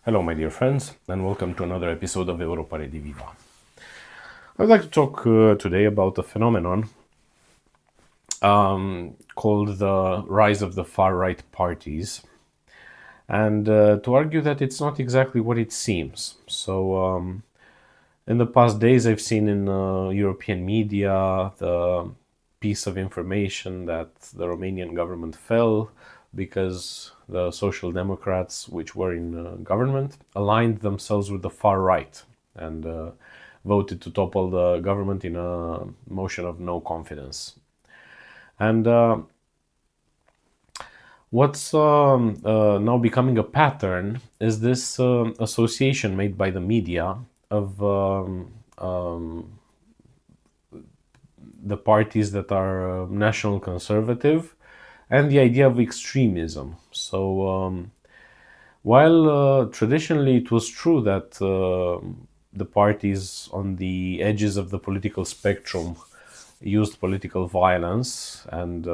Hello, my dear friends, and welcome to another episode of Europa Rediviva. I would like to talk today about a phenomenon called the rise of the far-right parties, and to argue that it's not exactly what it seems. So, in the past days, I've seen in European media the piece of information that the Romanian government fell because the Social Democrats, which were in government, aligned themselves with the far right and voted to topple the government in a motion of no confidence. And what's now becoming a pattern is this association made by the media of the parties that are national conservative and the idea of extremism. So, while traditionally it was true that the parties on the edges of the political spectrum used political violence and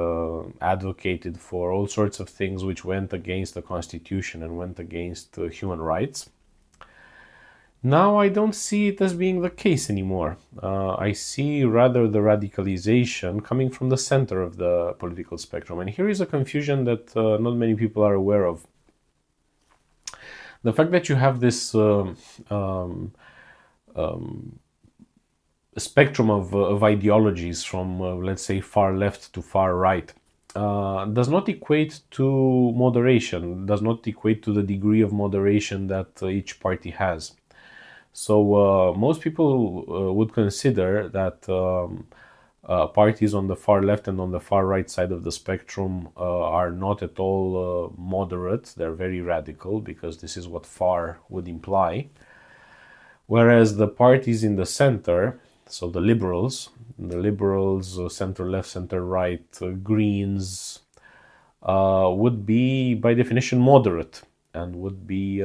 advocated for all sorts of things which went against the constitution and went against human rights, now I don't see it as being the case anymore. I see rather the radicalization coming from the center of the political spectrum. And here is a confusion that not many people are aware of. The fact that you have this spectrum of ideologies from, let's say, far left to far right does not equate to moderation, does not equate to the degree of moderation that each party has. So most people would consider that parties on the far left and on the far right side of the spectrum are not at all moderate. They're very radical because this is what far would imply. Whereas the parties in the center, so the liberals, center left, center right, Greens, would be by definition moderate and would be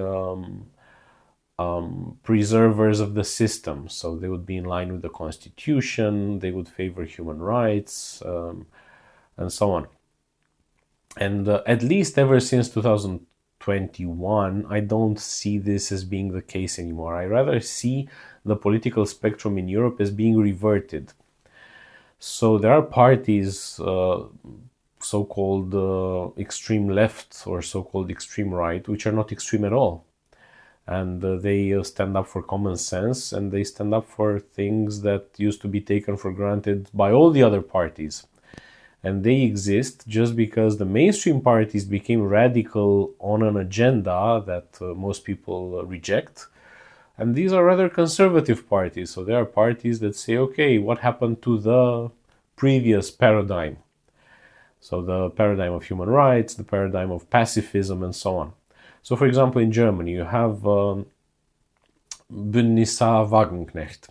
preservers of the system. So they would be in line with the constitution, they would favor human rights, and so on. And at least ever since 2021, I don't see this as being the case anymore. I rather see the political spectrum in Europe as being reverted. So there are parties, so-called extreme left or so-called extreme right, which are not extreme at all. And they stand up for common sense, and they stand up for things that used to be taken for granted by all the other parties. And they exist just because the mainstream parties became radical on an agenda that most people reject. And these are rather conservative parties. So there are parties that say, okay, what happened to the previous paradigm? So the paradigm of human rights, the paradigm of pacifism, and so on. So, for example, in Germany, you have Bündnisser Wagenknecht.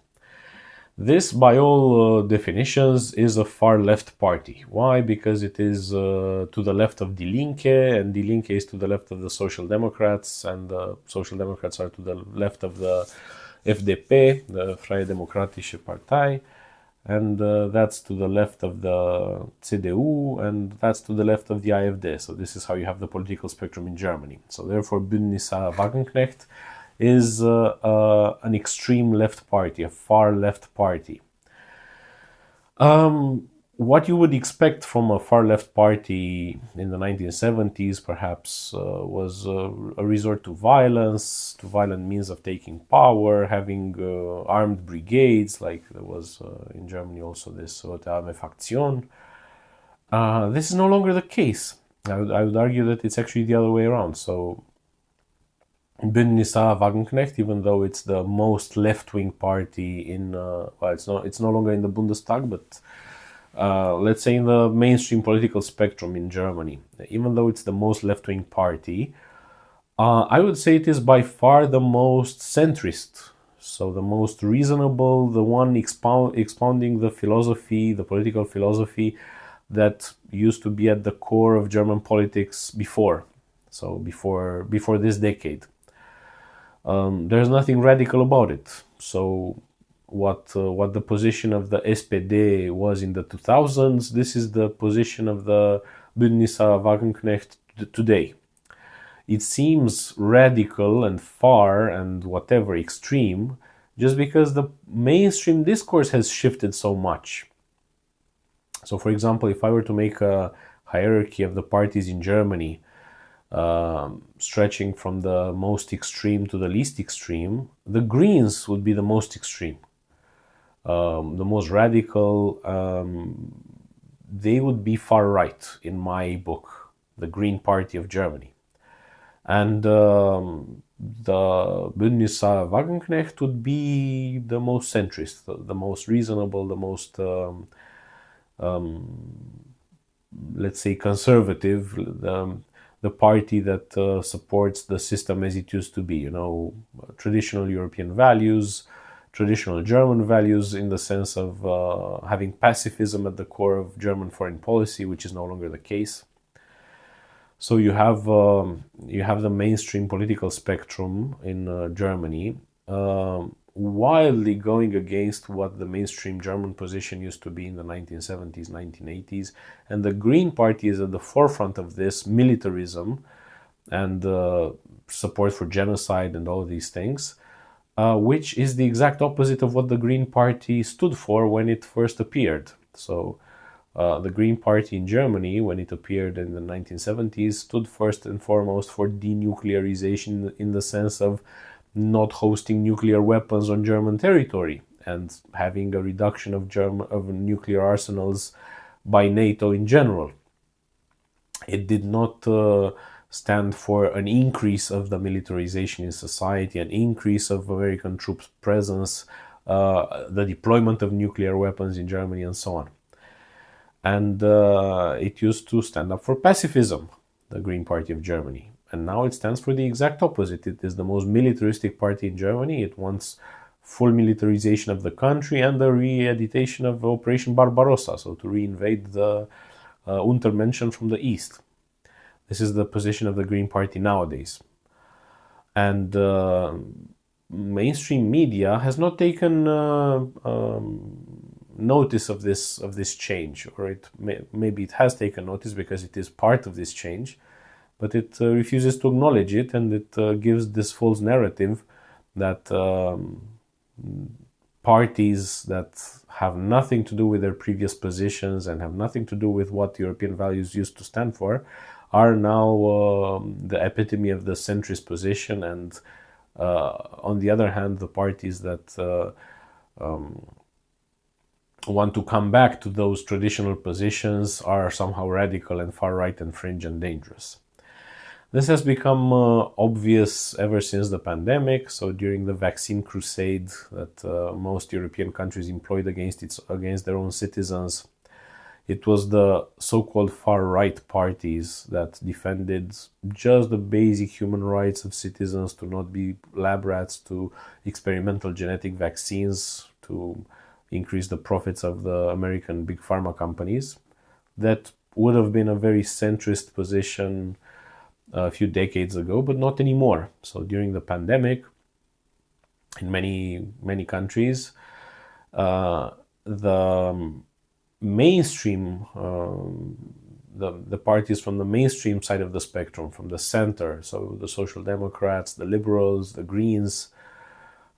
This, by all definitions, is a far-left party. Why? Because it is to the left of Die Linke, and Die Linke is to the left of the Social Democrats, and the Social Democrats are to the left of the FDP, the Freie Demokratische Partei, and that's to the left of the CDU, and that's to the left of the AfD. So this is how you have the political spectrum in Germany. So therefore, Bündnisser Wagenknecht is an extreme left party, a far left party. What you would expect from a far left party in the 1970s, perhaps, was a resort to violence, to violent means of taking power, having armed brigades, like there was in Germany also this Rote Armee Fraktion. This is no longer the case. I would argue that it's actually the other way around. So Bündnisser Wagenknecht, even though it's the most left-wing party in, it's no longer in the Bundestag, but let's say in the mainstream political spectrum in Germany, even though it's the most left-wing party, I would say it is by far the most centrist, so the most reasonable, the one expounding the philosophy, the political philosophy that used to be at the core of German politics before this decade. There's nothing radical about it. So what the position of the SPD was in the 2000s, this is the position of the Bündnisser Wagenknecht today. it seems radical and far and whatever extreme, just because the mainstream discourse has shifted so much. So, for example, if I were to make a hierarchy of the parties in Germany, stretching from the most extreme to the least extreme, the Greens would be the most extreme, the most radical. They would be far right in my book, the Green Party of Germany. And the Bündnis Wagenknecht would be the most centrist, the most reasonable, the most, let's say, conservative, the party that supports the system as it used to be, traditional European values, traditional German values, in the sense of having pacifism at the core of German foreign policy, which is no longer the case. So you have the mainstream political spectrum in Germany, wildly going against what the mainstream German position used to be in the 1970s, 1980s. And the Green Party is at the forefront of this militarism and support for genocide and all of these things, which is the exact opposite of what the Green Party stood for when it first appeared. So the Green Party in Germany, when it appeared in the 1970s, stood first and foremost for denuclearization, in the sense of not hosting nuclear weapons on German territory and having a reduction of nuclear arsenals by NATO in general. It did not stand for an increase of the militarization in society, an increase of American troops' presence, the deployment of nuclear weapons in Germany, and so on. And it used to stand up for pacifism, the Green Party of Germany. And now it stands for the exact opposite. It is the most militaristic party in Germany. It wants full militarization of the country and the re-editation of Operation Barbarossa, so to reinvade the Untermenschen from the east. This is the position of the Green Party nowadays. And mainstream media has not taken notice of this change, or maybe it has taken notice because it is part of this change, but it refuses to acknowledge it, and it gives this false narrative that parties that have nothing to do with their previous positions and have nothing to do with what European values used to stand for are now the epitome of the centrist position, and on the other hand, the parties that want to come back to those traditional positions are somehow radical and far right and fringe and dangerous. This has become obvious ever since the pandemic. So during the vaccine crusade that most European countries employed against their own citizens, it was the so-called far-right parties that defended just the basic human rights of citizens to not be lab rats, to experimental genetic vaccines, to increase the profits of the American big pharma companies. That would have been a very centrist position a few decades ago, but not anymore. So during the pandemic, in many countries, the mainstream, the parties from the mainstream side of the spectrum, from the center, so the Social Democrats, the Liberals, the Greens,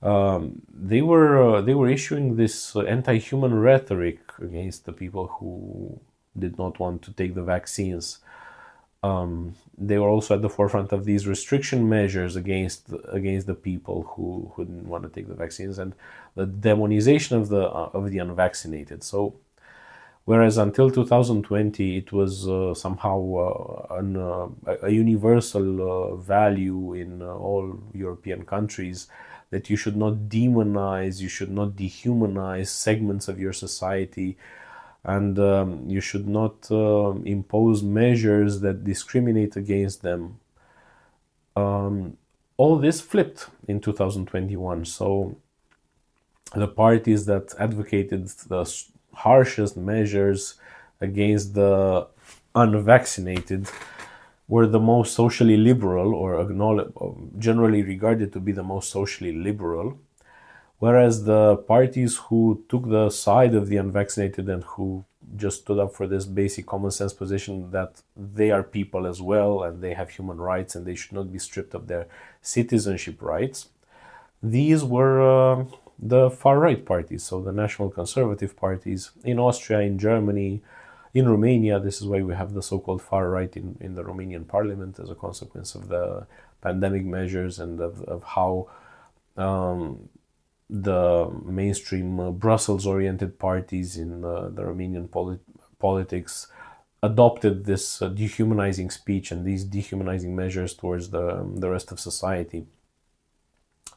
they were issuing this anti-human rhetoric against the people who did not want to take the vaccines. They were also at the forefront of these restriction measures against the people who didn't want to take the vaccines, and the demonization of the unvaccinated. So, whereas until 2020 it was somehow a universal value in all European countries that you should not demonize, you should not dehumanize segments of your society, and you should not impose measures that discriminate against them. All this flipped in 2021. So the parties that advocated the harshest measures against the unvaccinated were the most socially liberal, or generally regarded to be the most socially liberal, whereas the parties who took the side of the unvaccinated and who just stood up for this basic common sense position that they are people as well and they have human rights and they should not be stripped of their citizenship rights. These were the far right parties, so the national conservative parties in Austria, in Germany, in Romania. This is why we have the so-called far right in the Romanian parliament as a consequence of the pandemic measures and of how the mainstream Brussels-oriented parties in the Romanian politics adopted this dehumanizing speech and these dehumanizing measures towards the rest of society.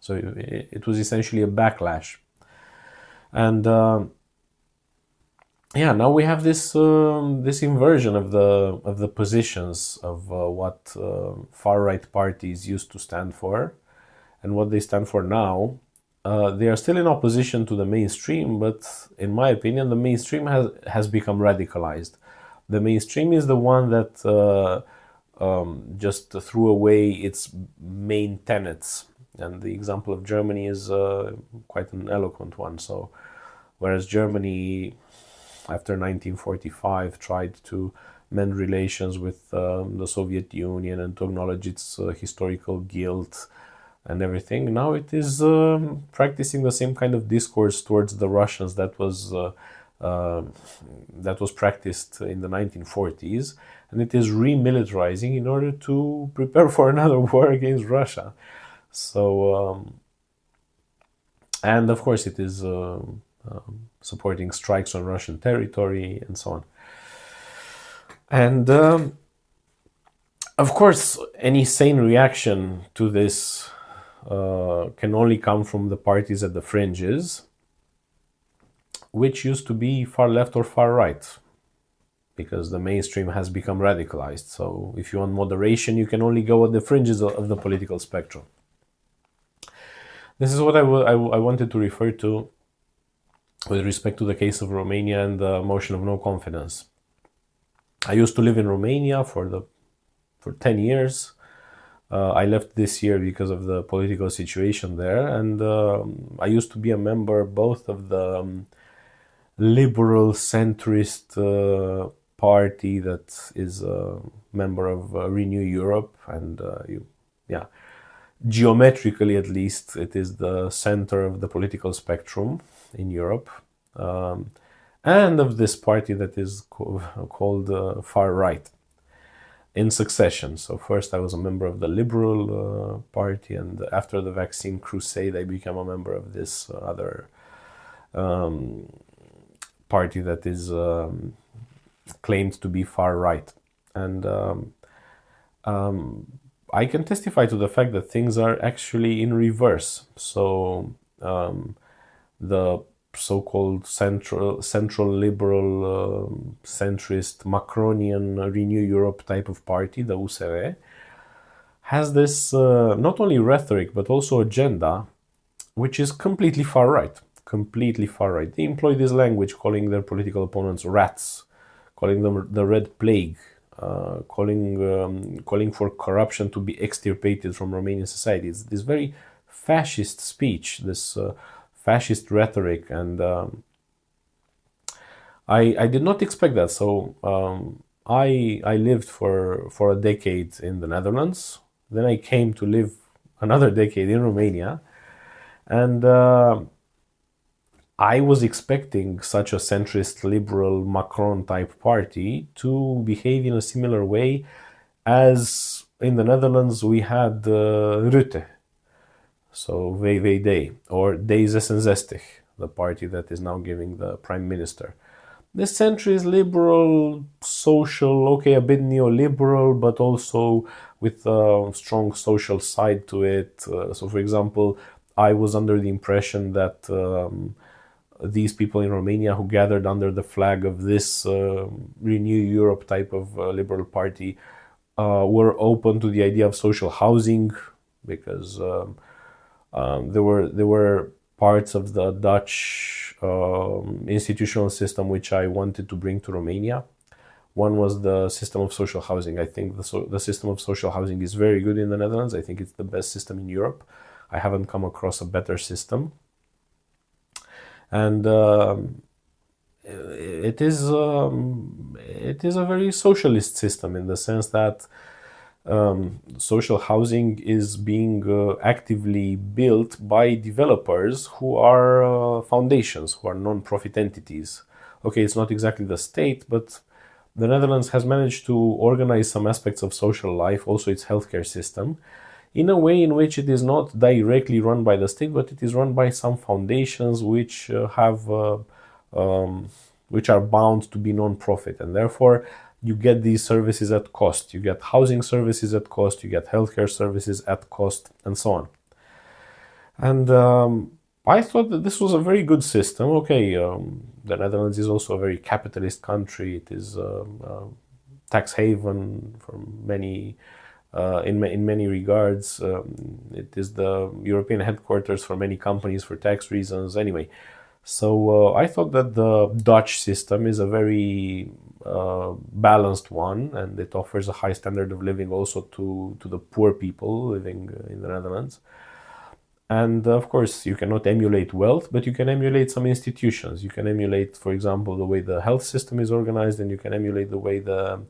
So it was essentially a backlash. And now we have this this inversion of the positions of what far right parties used to stand for and what they stand for now. They are still in opposition to the mainstream, but in my opinion, the mainstream has become radicalized. The mainstream is the one that just threw away its main tenets. And the example of Germany is quite an eloquent one. So, whereas Germany, after 1945, tried to mend relations with the Soviet Union and to acknowledge its historical guilt and everything, now it is practicing the same kind of discourse towards the Russians that was practiced in the 1940s, and it is remilitarizing in order to prepare for another war against Russia. So, and of course, it is supporting strikes on Russian territory and so on. And of course, any sane reaction to this can only come from the parties at the fringes, which used to be far left or far right, because the mainstream has become radicalized. So if you want moderation, you can only go at the fringes of the political spectrum. This is what I wanted to refer to with respect to the case of Romania and the motion of no confidence. I used to live in Romania for 10 years. I left this year because of the political situation there, and I used to be a member both of the liberal centrist party that is a member of Renew Europe, and geometrically at least it is the center of the political spectrum in Europe, and of this party that is called far right, in succession. So first I was a member of the Liberal Party, and after the vaccine crusade I became a member of this other party that is claimed to be far right. And I can testify to the fact that things are actually in reverse. So the so-called central liberal centrist Macronian Renew Europe type of party, the USR, has this not only rhetoric but also agenda, which is completely far right. Completely far right. They employ this language, calling their political opponents rats, calling them the Red Plague, calling for corruption to be extirpated from Romanian society. It's this very fascist speech, this fascist rhetoric, and I did not expect that. So I lived for a decade in the Netherlands. Then I came to live another decade in Romania, and I was expecting such a centrist liberal Macron type party to behave in a similar way as in the Netherlands we had Rutte. So VVD, or D66, the party that is now giving the prime minister. The centrist liberal, social, okay, a bit neoliberal, but also with a strong social side to it. So for example, I was under the impression that these people in Romania who gathered under the flag of this Renew Europe type of liberal party were open to the idea of social housing, because there were parts of the Dutch institutional system which I wanted to bring to Romania. One was the system of social housing. I think the system of social housing is very good in the Netherlands. I think it's the best system in Europe. I haven't come across a better system. And it is a very socialist system in the sense that social housing is being actively built by developers who are foundations, who are non-profit entities. Okay, it's not exactly the state, but the Netherlands has managed to organize some aspects of social life, also its healthcare system, in a way in which it is not directly run by the state, but it is run by some foundations which um, which are bound to be non-profit, and therefore you get these services at cost. You get housing services at cost, you get healthcare services at cost, and so on. And I thought that this was a very good system. Okay, the Netherlands is also a very capitalist country. It is tax haven for many, in many regards. It is the European headquarters for many companies for tax reasons. Anyway, so I thought that the Dutch system is a very balanced one, and it offers a high standard of living also to the poor people living in the Netherlands. And of course, you cannot emulate wealth, but you can emulate some institutions. You can emulate, for example, the way the health system is organized, and you can emulate the way the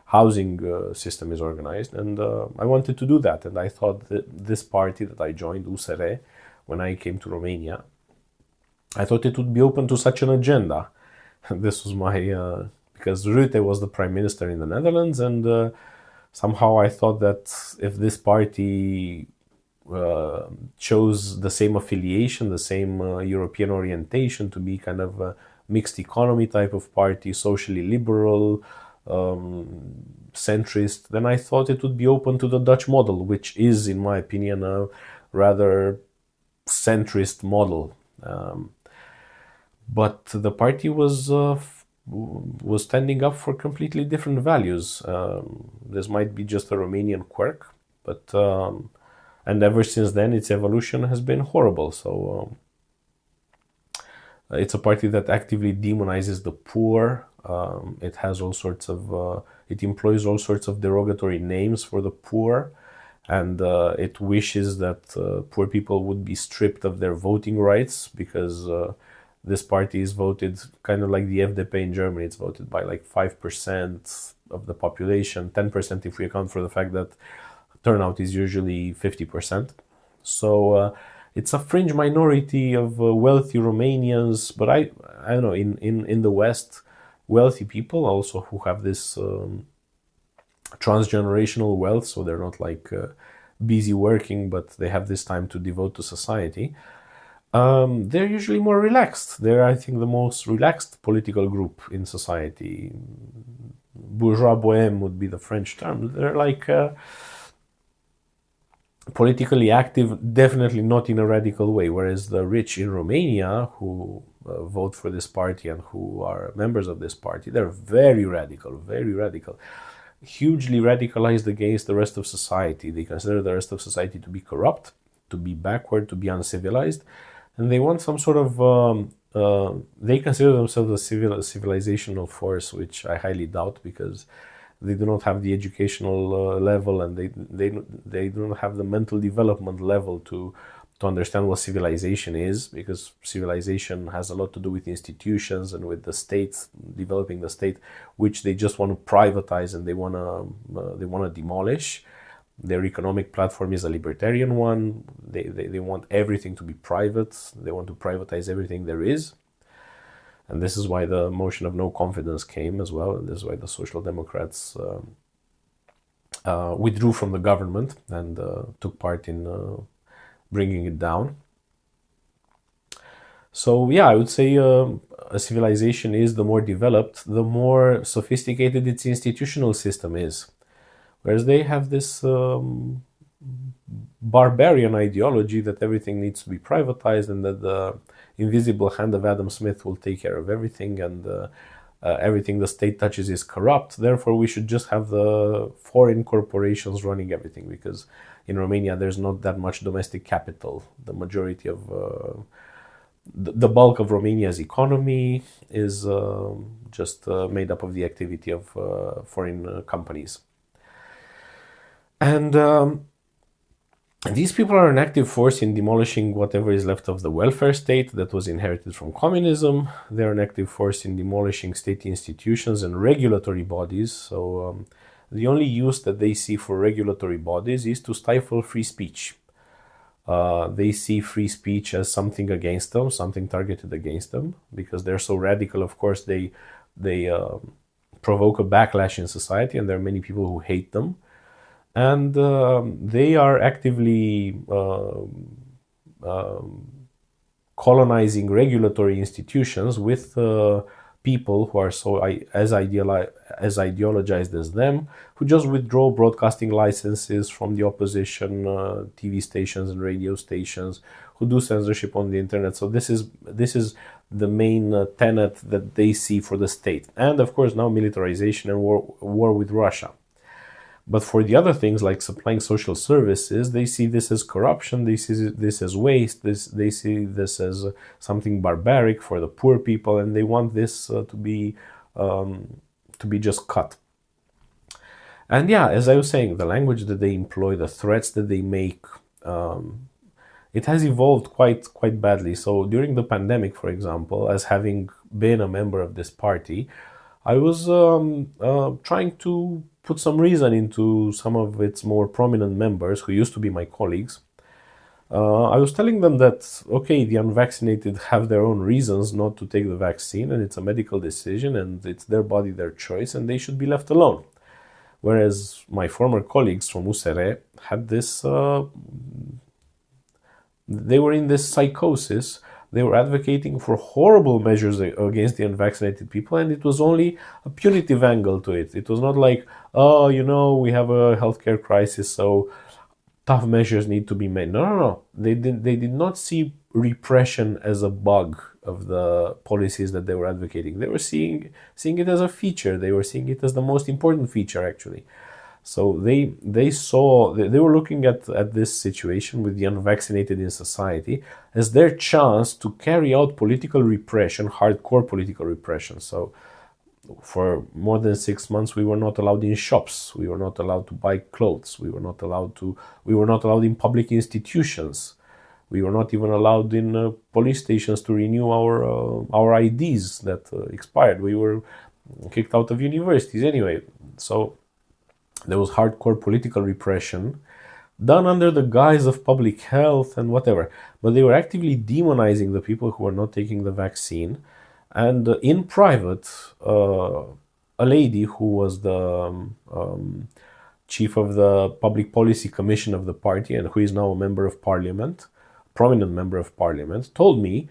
housing system is organized. And I wanted to do that. And I thought that this party that I joined, USR, when I came to Romania, I thought it would be open to such an agenda. This was my, because Rutte was the prime minister in the Netherlands, and somehow I thought that if this party chose the same affiliation, the same European orientation, to be kind of a mixed economy type of party, socially liberal, centrist, then I thought it would be open to the Dutch model, which is, in my opinion, a rather centrist model. But the party was standing up for completely different values. This might be just a Romanian quirk, but and ever since then, its evolution has been horrible. So it's a party that actively demonizes the poor. It has all sorts of, it employs all sorts of derogatory names for the poor, and it wishes that poor people would be stripped of their voting rights, because this party is voted kind of like the FDP in Germany. It's voted by like 5% of the population, 10% if we account for the fact that turnout is usually 50%. So it's a fringe minority of wealthy Romanians, but I don't know, in the West, wealthy people also who have this transgenerational wealth, so they're not like busy working, but they have this time to devote to society. They're usually more relaxed. They're, I think, the most relaxed political group in society. Bourgeois bohème would be the French term. They're like politically active, definitely not in a radical way, whereas the rich in Romania who vote for this party and who are members of this party, they're very radical, hugely radicalized against the rest of society. They consider the rest of society to be corrupt, to be backward, to be uncivilized, and they want some sort of they consider themselves a civilizational force, which I highly doubt, because they do not have the educational level, and they do not have the mental development level to understand what civilization is, because civilization has a lot to do with institutions and with the state, developing the state, which they just want to privatize, and they want to demolish. Their economic platform is a libertarian one. They want everything to be private. They want to privatize everything there is. And this is why the motion of no confidence came as well. And this is why the Social Democrats withdrew from the government and took part in bringing it down. So yeah, I would say a civilization is, the more developed, the more sophisticated its institutional system is. Whereas they have this barbarian ideology that everything needs to be privatized, and that the invisible hand of Adam Smith will take care of everything, and everything the state touches is corrupt. Therefore, we should just have the foreign corporations running everything, because in Romania there's not that much domestic capital. The majority of the bulk of Romania's economy is just made up of the activity of foreign companies. And These people are an active force in demolishing whatever is left of the welfare state that was inherited from communism. They're an active force in demolishing state institutions and regulatory bodies. So the only use that they see for regulatory bodies is to stifle free speech. They see free speech as something against them, something targeted against them, because they're so radical. Of course, they provoke a backlash in society, and there are many people who hate them. And they are actively colonizing regulatory institutions with people who are as ideologized as them, who just withdraw broadcasting licenses from the opposition TV stations and radio stations, who do censorship on the internet. So this is the main tenet that they see for the state, and of course now militarization and war with Russia. But for the other things like supplying social services, they see this as corruption, they see this as waste, they see this as something barbaric for the poor people, and they want this to be just cut. And yeah, as I was saying, the language that they employ, the threats that they make, it has evolved quite badly. So during the pandemic, for example, as having been a member of this party, I was trying to put some reason into some of its more prominent members who used to be my colleagues. I was telling them that, okay, the unvaccinated have their own reasons not to take the vaccine, and it's a medical decision, and it's their body, their choice, and they should be left alone. Whereas my former colleagues from USR had this, they were in this psychosis. They were advocating for horrible measures against the unvaccinated people, and it was only a punitive angle to it. It was not like, oh, we have a healthcare crisis, so tough measures need to be made. No. They did not see repression as a bug of the policies that they were advocating. They were seeing it as a feature. They were seeing it as the most important feature, actually. So they were looking at this situation with the unvaccinated in society as their chance to carry out political repression, hardcore political repression. So for more than 6 months, we were not allowed in shops. We were not allowed to buy clothes. We were not allowed in public institutions. We were not even allowed in police stations to renew our IDs that expired. We were kicked out of universities anyway. So there was hardcore political repression done under the guise of public health and whatever. But they were actively demonizing the people who were not taking the vaccine. And in private, a lady who was the chief of the Public Policy Commission of the party and who is now a member of parliament, prominent member of parliament, told me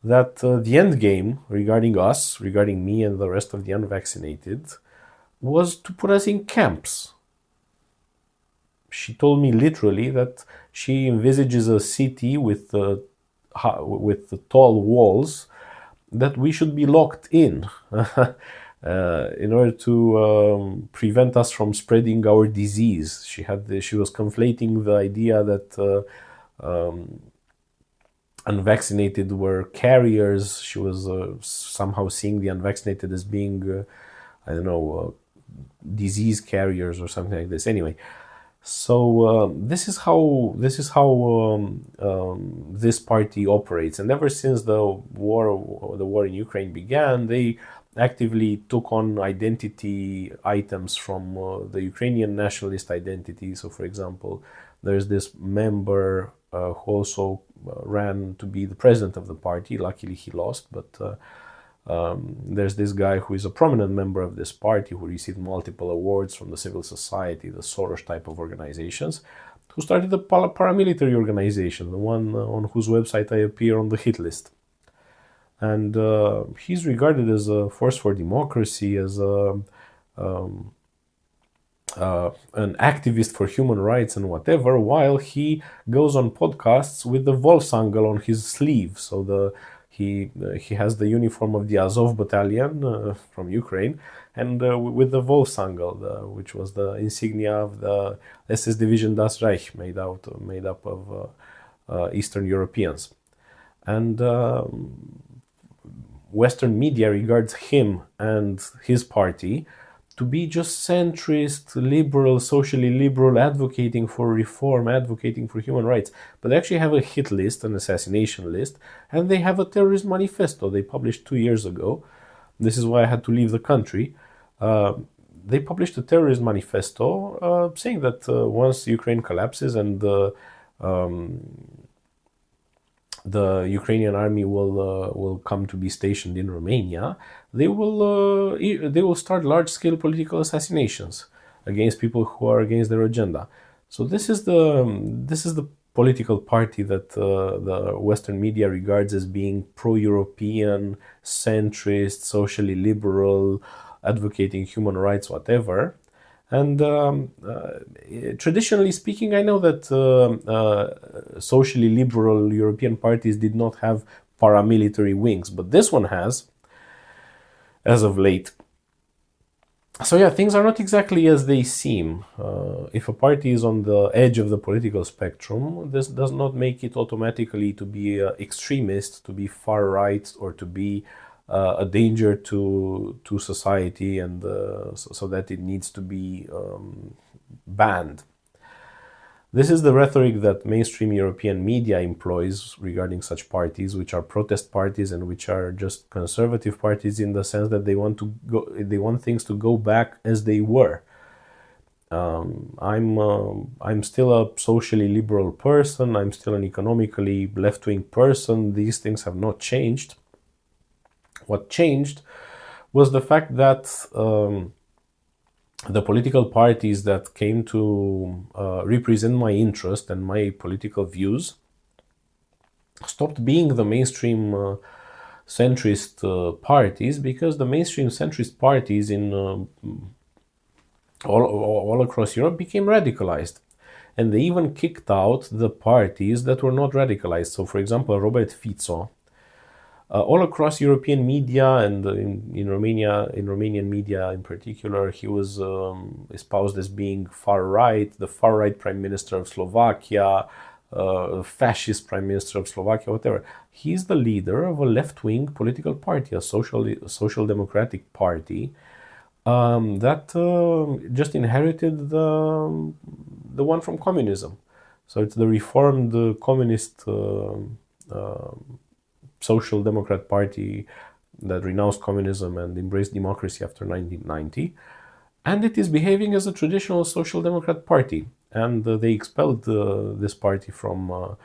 that the end game regarding us, regarding me and the rest of the unvaccinated, was to put us in camps. She told me literally that she envisages a city with the tall walls that we should be locked in order to prevent us from spreading our disease. She was conflating the idea that unvaccinated were carriers. She was somehow seeing the unvaccinated as being, disease carriers or something like this. Anyway, so this is how this party operates, and ever since the war in Ukraine began, they actively took on identity items from the Ukrainian nationalist identity. So, for example, there's this member who also ran to be the president of the party. Luckily, he lost, but there's this guy who is a prominent member of this party who received multiple awards from the civil society, the Soros type of organizations, who started a paramilitary organization, the one on whose website I appear on the hit list. And he's regarded as a force for democracy, as an activist for human rights and whatever, while he goes on podcasts with the Wolfsangel on his sleeve. So he has the uniform of the Azov battalion from Ukraine, and with the Wolfsangel, which was the insignia of the SS Division Das Reich, made up of Eastern Europeans. And Western media regards him and his party to be just centrist, liberal, socially liberal, advocating for reform, advocating for human rights, but they actually have a hit list, an assassination list, and they have a terrorist manifesto they published 2 years ago. This is why I had to leave the country. They published a terrorist manifesto saying that once Ukraine collapses and the Ukrainian army will come to be stationed in Romania, they will start large-scale political assassinations against people who are against their agenda. So this is the political party that the Western media regards as being pro-European, centrist, socially liberal, advocating human rights, whatever. And traditionally speaking, I know that socially liberal European parties did not have paramilitary wings, but this one has, as of late. So yeah, things are not exactly as they seem. If a party is on the edge of the political spectrum, this does not make it automatically to be extremist, to be far right, or to be a danger to society, and so that it needs to be banned. This is the rhetoric that mainstream European media employs regarding such parties, which are protest parties and which are just conservative parties in the sense that they want things to go back as they were. I'm still a socially liberal person. I'm still an economically left-wing person. These things have not changed. What changed was the fact that the political parties that came to represent my interest and my political views stopped being the mainstream centrist parties, because the mainstream centrist parties in all across Europe became radicalized. And they even kicked out the parties that were not radicalized. So, for example, Robert Fico, all across European media and in Romanian media in particular, he was espoused as being far right, the far right prime minister of Slovakia, fascist prime minister of Slovakia, whatever. He's the leader of a left-wing political party, a social democratic party that just inherited the one from communism. So it's the reformed communist Social Democrat Party that renounced communism and embraced democracy after 1990, and it is behaving as a traditional Social Democrat Party. And they expelled this party from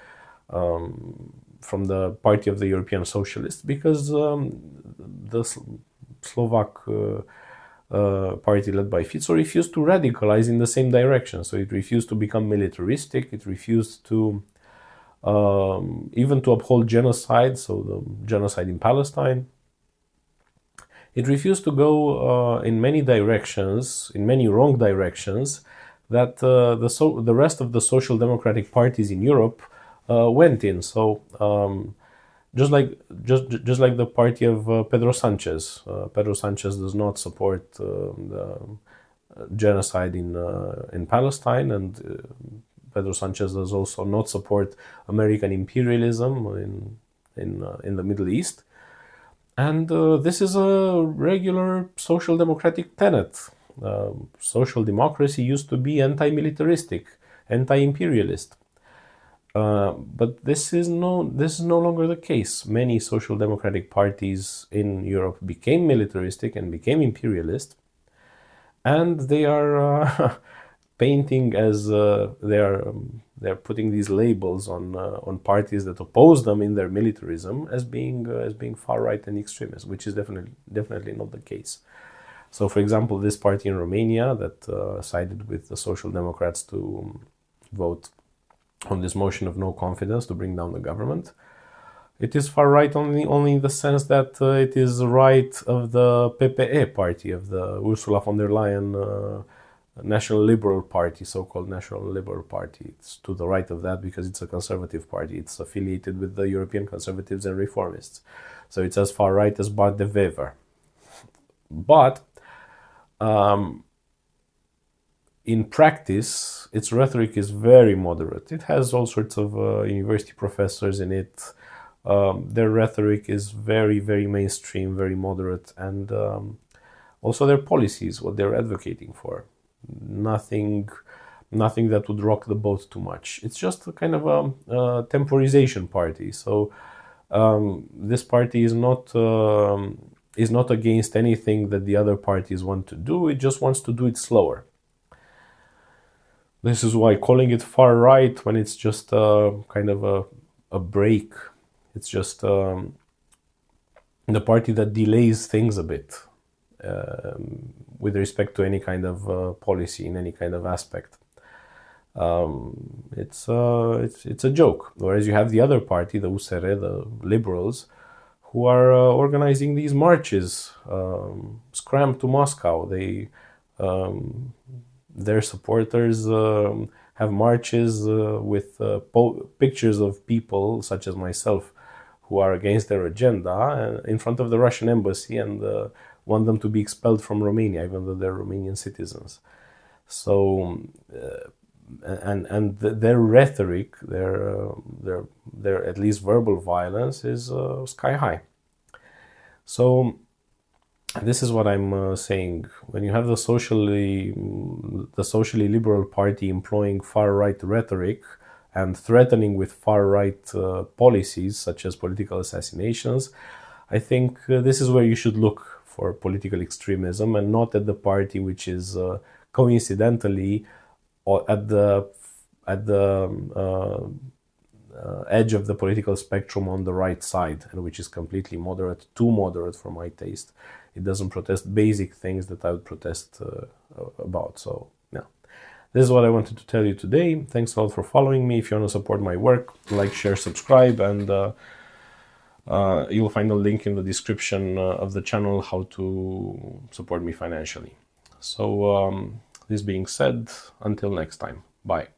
the Party of the European Socialists because the Slovak party led by Fico refused to radicalize in the same direction. So it refused to become militaristic. It refused to even to uphold genocide, so the genocide in Palestine. It refused to go in many directions, in many wrong directions, that the rest of the social democratic parties in Europe went in. So just like the party of Pedro Sanchez. Pedro Sanchez does not support the genocide in Palestine, and Pedro Sanchez does also not support American imperialism in the Middle East. And this is a regular social democratic tenet. Social democracy used to be anti-militaristic, anti-imperialist. But this is no longer the case. Many social democratic parties in Europe became militaristic and became imperialist, and they are painting as they're putting these labels on parties that oppose them in their militarism as being far right and extremist, which is definitely not the case. So, for example, this party in Romania that sided with the Social Democrats to vote on this motion of no confidence to bring down the government, it is far right only in the sense that it is right of the PPE party, of the Ursula von der Leyen National Liberal Party, so-called National Liberal Party. It's to the right of that because it's a conservative party. It's affiliated with the European Conservatives and Reformists. So it's as far right as Bart de Wever. But in practice, its rhetoric is very moderate. It has all sorts of university professors in it. Their rhetoric is very, very mainstream, very moderate, and Also their policies, what they're advocating for. Nothing that would rock the boat too much. It's just a kind of a temporization party. So this party is not against anything that the other parties want to do. It just wants to do it slower. This is why calling it far right when it's just kind of a break. It's just the party that delays things a bit with respect to any kind of policy in any kind of aspect. It's a joke. Whereas you have the other party, the USR, the liberals, who are organizing these marches, scram to Moscow. Their supporters have marches with pictures of people such as myself who are against their agenda in front of the Russian embassy and want them to be expelled from Romania, even though they're Romanian citizens. So, and their rhetoric, their at least verbal violence is sky high. So this is what I'm saying. When you have the socially liberal party employing far-right rhetoric and threatening with far-right policies such as political assassinations, I think this is where you should look for political extremism, and not at the party which is coincidentally or at the edge of the political spectrum on the right side, and which is completely moderate, too moderate for my taste. It doesn't protest basic things that I would protest about. So yeah, this is what I wanted to tell you today. Thanks a lot for following me. If you want to support my work, like, share, subscribe, and you'll find a link in the description of the channel how to support me financially. So this being said, until next time, bye.